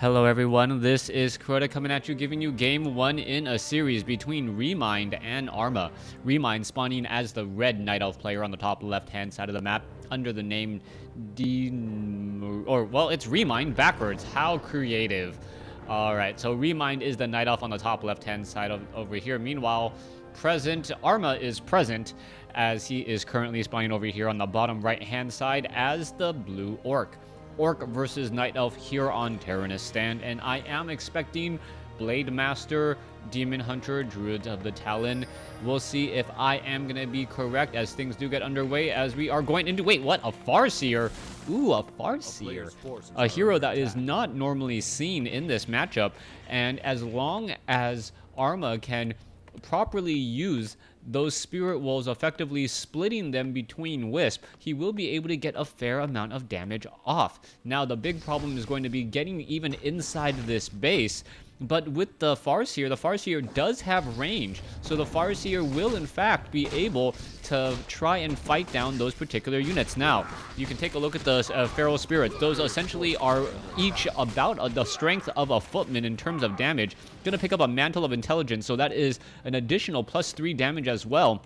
Hello everyone, this is Crota coming at you, giving you game 1 in a series between Remind and Arma. Remind spawning as the red Night Elf player on the top left-hand side of the map under the name it's Remind backwards. How creative. Alright, so Remind is the Night Elf on the top left-hand side over here. Meanwhile, Arma is present as he is currently spawning over here on the bottom right-hand side as the blue Orc. Orc versus Night Elf here on Terranistan, and I am expecting Blade Master, Demon Hunter, Druids of the Talon. We'll see if I am going to be correct as things do get underway as we are going into... Wait, what? A Farseer? Ooh, a Farseer. A hero that is not normally seen in this matchup, and as long as Arma can properly use those spirit wolves, effectively splitting them between Wisp, he will be able to get a fair amount of damage off. Now, the big problem is going to be getting even inside this base, but with the Farseer does have range, so the Farseer will in fact be able to try and fight down those particular units. Now, you can take a look at the Feral Spirits. Those essentially are each about the strength of a footman in terms of damage. Gonna pick up a Mantle of Intelligence, so that is an additional +3 damage as well,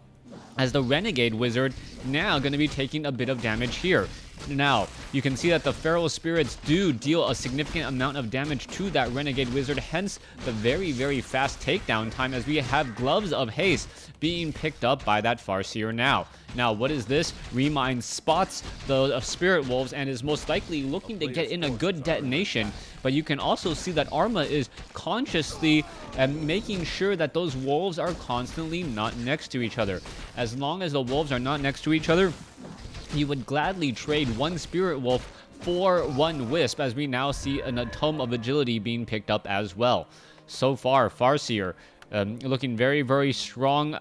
as the Renegade Wizard now going to be taking a bit of damage here. Now, you can see that the Feral Spirits do deal a significant amount of damage to that Renegade Wizard, hence the very, very fast takedown time as we have Gloves of Haste being picked up by that Farseer now. Now, what is this? Remind spots the Spirit Wolves and is most likely looking to get in a good detonation, but you can also see that Arma is consciously making sure that those wolves are constantly not next to each other. As long as the wolves are not next to each other, you would gladly trade one Spirit Wolf for one Wisp, as we now see a Tome of Agility being picked up as well. So far, Farseer looking very, very strong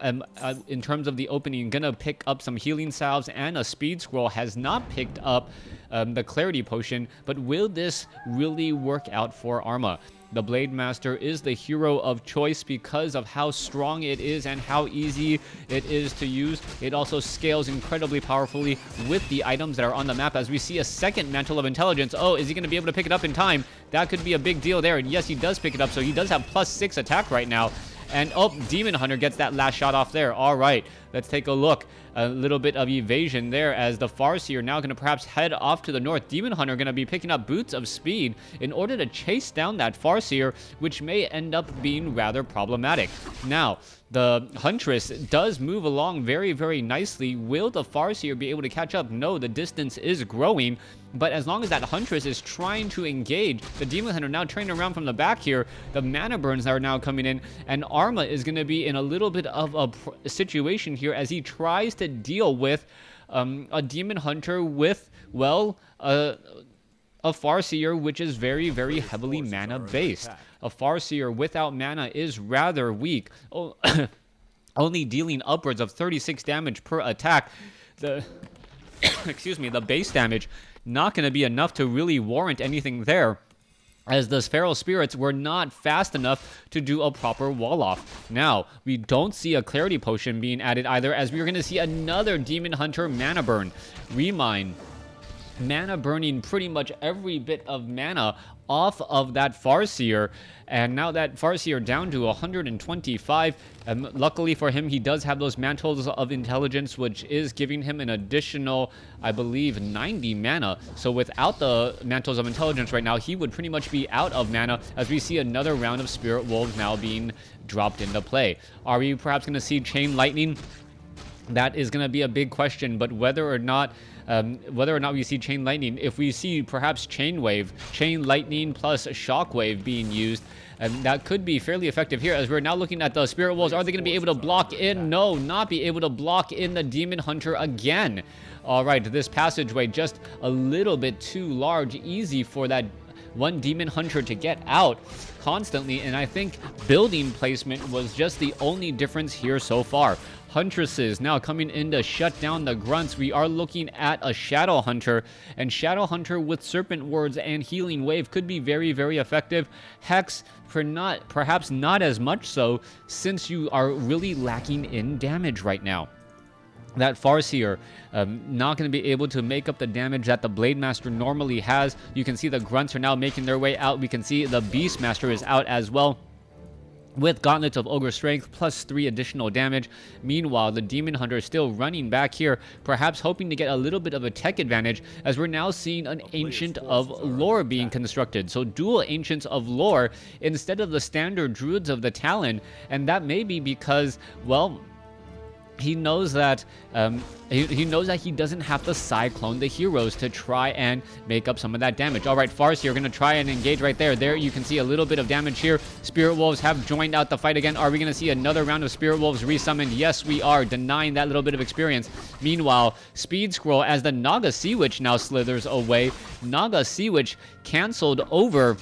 in terms of the opening. Gonna pick up some healing salves and a speed scroll. Has not picked up the clarity potion, but will this really work out for Arma? The Blade Master is the hero of choice because of how strong it is and how easy it is to use. It also scales incredibly powerfully with the items that are on the map, as we see a second Mantle of Intelligence. Oh, is he going to be able to pick it up in time? That could be a big deal there. And yes, he does pick it up, so he does have +6 attack right now. And, oh, Demon Hunter gets that last shot off there. All right, let's take a look. A little bit of evasion there as the Farseer now going to perhaps head off to the north. Demon Hunter going to be picking up Boots of Speed in order to chase down that Farseer, which may end up being rather problematic. Now, the Huntress does move along very, very nicely. Will the Farseer be able to catch up? No, the distance is growing. But as long as that Huntress is trying to engage, the Demon Hunter now turning around from the back here, the mana burns are now coming in, and Arma is going to be in a little bit of a situation here as he tries to deal with a Demon Hunter with, well, a Farseer, which is very, very heavily mana-based. A Farseer without mana is rather weak, only dealing upwards of 36 damage per attack. The excuse me, the base damage not going to be enough to really warrant anything there, as the Feral Spirits were not fast enough to do a proper wall-off. Now, we don't see a Clarity Potion being added either, as we are going to see another Demon Hunter mana burn. Remind, mana burning pretty much every bit of mana off of that Farseer, and now that Farseer down to 125. Luckily for him, he does have those Mantles of Intelligence, which is giving him an additional, I believe, 90 mana. So without the Mantles of Intelligence right now, he would pretty much be out of mana, as we see another round of Spirit Wolves now being dropped into play. Are we perhaps going to see Chain Lightning? That is going to be a big question, but whether or not we see Chain Lightning, if we see perhaps Chain Wave, Chain Lightning plus Shockwave being used, that could be fairly effective here, as we're now looking at the Spirit Wolves. Are they going to be able to block in? No, not be able to block in the Demon Hunter again. All right, this passageway just a little bit too large, easy for that one Demon Hunter to get out constantly, and I think building placement was just the only difference here so far. Huntresses now coming in to shut down the grunts. We are looking at a Shadow Hunter, and Shadow Hunter with Serpent Words and Healing Wave could be very, very effective. Hex, perhaps not as much so, since you are really lacking in damage right now. that Farseer not going to be able to make up the damage that the Blade Master normally has. You can see the Grunts are now making their way out. We can see the Beast Master is out as well, with Gauntlets of Ogre Strength plus 3 additional damage. Meanwhile, the Demon Hunter is still running back here, perhaps hoping to get a little bit of a tech advantage, as we're now seeing an Ancient of Lore being constructed. So dual Ancients of Lore instead of the standard Druids of the Talon, and that may be because, well, he knows that he doesn't have to cyclone the heroes to try and make up some of that damage. All right, Farseer, you're going to try and engage right there. There you can see a little bit of damage here. Spirit Wolves have joined out the fight again. Are we going to see another round of Spirit Wolves resummoned? Yes, we are, denying that little bit of experience. Meanwhile, Speed Scroll, as the Naga Sea Witch now slithers away. Naga Sea Witch canceled over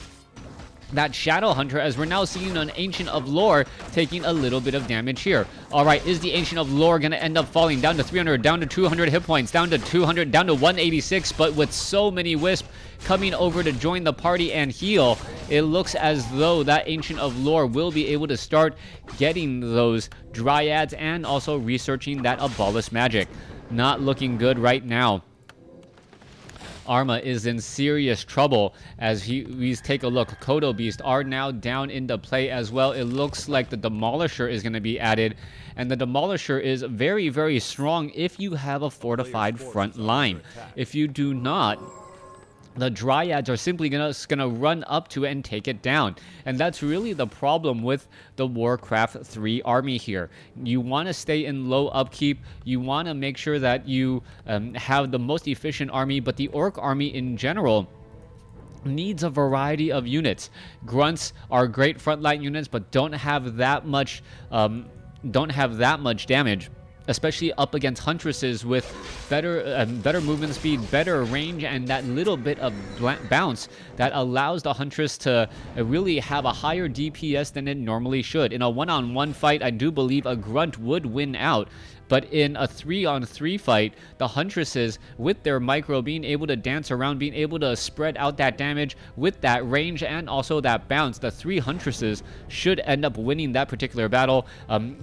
that Shadow Hunter, as we're now seeing an Ancient of Lore taking a little bit of damage here. All right, is the Ancient of Lore going to end up falling down to 300, down to 200 hit points, down to 200, down to 186? But with so many Wisp coming over to join the party and heal, it looks as though that Ancient of Lore will be able to start getting those Dryads and also researching that Abolish Magic. Not looking good right now. Arma is in serious trouble as we take a look. Kodo Beast are now down into play as well. It looks like the Demolisher is going to be added, and the Demolisher is very, very strong if you have a fortified front line. If you do not, the Dryads are simply gonna run up to it and take it down. And that's really the problem with the WarCraft 3 army here. You want to stay in low upkeep. You want to make sure that you have the most efficient army, but the Orc army in general needs a variety of units. Grunts are great frontline units, but don't have that much damage, especially up against Huntresses with better movement speed, better range, and that little bit of bounce that allows the Huntress to really have a higher DPS than it normally should. In a one-on-one fight, I do believe a Grunt would win out. But in a 3-on-3 fight, the Huntresses, with their micro, being able to dance around, being able to spread out that damage with that range and also that bounce, the 3 Huntresses should end up winning that particular battle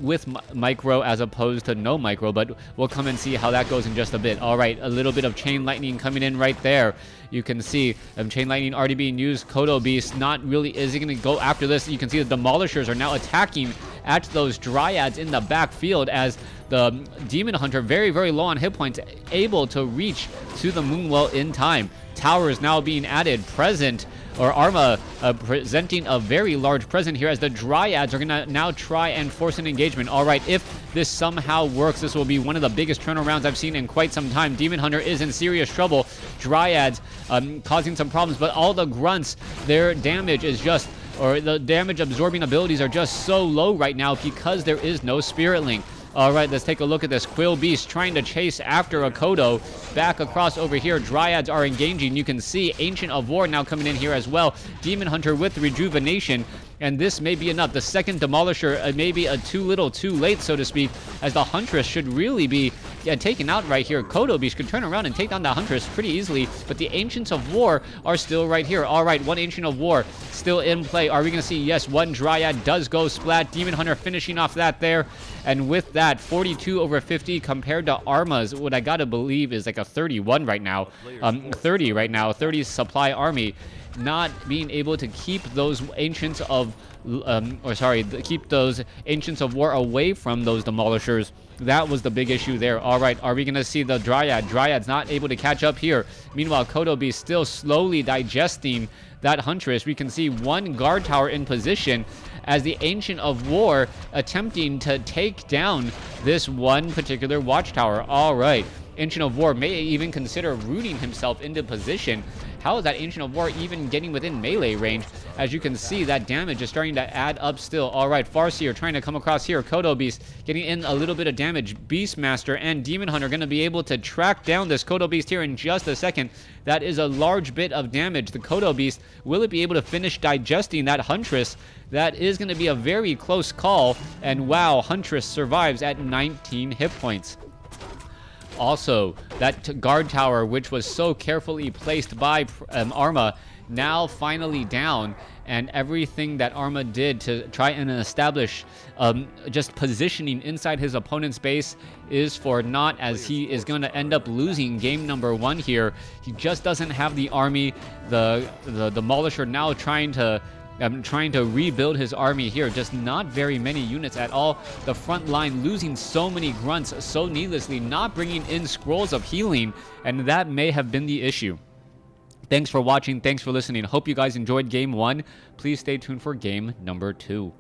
with micro as opposed to no micro. But we'll come and see how that goes in just a bit. All right, a little bit of Chain Lightning coming in right there. You can see Chain Lightning already being used. Kodo Beast not really, is he going to go after this? You can see the Demolishers are now attacking at those Dryads in the backfield as the Demon Hunter, very, very low on hit points, able to reach to the Moonwell in time. Tower is now being added. Present, or Arma presenting a very large present here as the Dryads are going to now try and force an engagement. All right, if this somehow works, this will be one of the biggest turnarounds I've seen in quite some time. Demon Hunter is in serious trouble. Dryads causing some problems, but all the Grunts, their damage is just, or the damage absorbing abilities are just so low right now because there is no Spirit Link. All right, let's take a look at this. Quill Beast trying to chase after a Kodo. Back across over here, Dryads are engaging. You can see Ancient of War now coming in here as well. Demon Hunter with Rejuvenation. And this may be enough. The second Demolisher may be too little too late, so to speak, as the Huntress should really be taken out right here. Kodo Beast could turn around and take down the Huntress pretty easily, but the Ancients of War are still right here. All right, one Ancient of War still in play. Are we going to see? Yes, one Dryad does go splat. Demon Hunter finishing off that there. And with that, 42 over 50 compared to Arma's, what I got to believe is like a 31 right now. 30 right now, 30 supply army. Not being able to keep those Ancients of, keep those Ancients of War away from those Demolishers. That was the big issue there. All right, are we going to see the Dryad? Dryad's not able to catch up here. Meanwhile, Kodo Beast still slowly digesting that Huntress. We can see one guard tower in position as the Ancient of War attempting to take down this one particular watchtower. All right, Ancient of War may even consider rooting himself into position. How is that Ancient of War even getting within melee range? As you can see, that damage is starting to add up still. All right, Farseer trying to come across here. Kodo Beast getting in a little bit of damage. Beastmaster and Demon Hunter going to be able to track down this Kodo Beast here in just a second. That is a large bit of damage. The Kodo Beast, will it be able to finish digesting that Huntress? That is going to be a very close call. And wow, Huntress survives at 19 hit points. Also, that guard tower, which was so carefully placed by Arma, now finally down and everything that Arma did to try and establish just positioning inside his opponent's base is for naught, as he is going to end up losing game number 1 here. He just doesn't have the army. The Demolisher now trying to rebuild his army here. Just not very many units at all. The front line losing so many grunts so needlessly, not bringing in scrolls of healing, and that may have been the issue. Thanks for watching. Thanks for listening. Hope you guys enjoyed game 1. Please stay tuned for game number 2.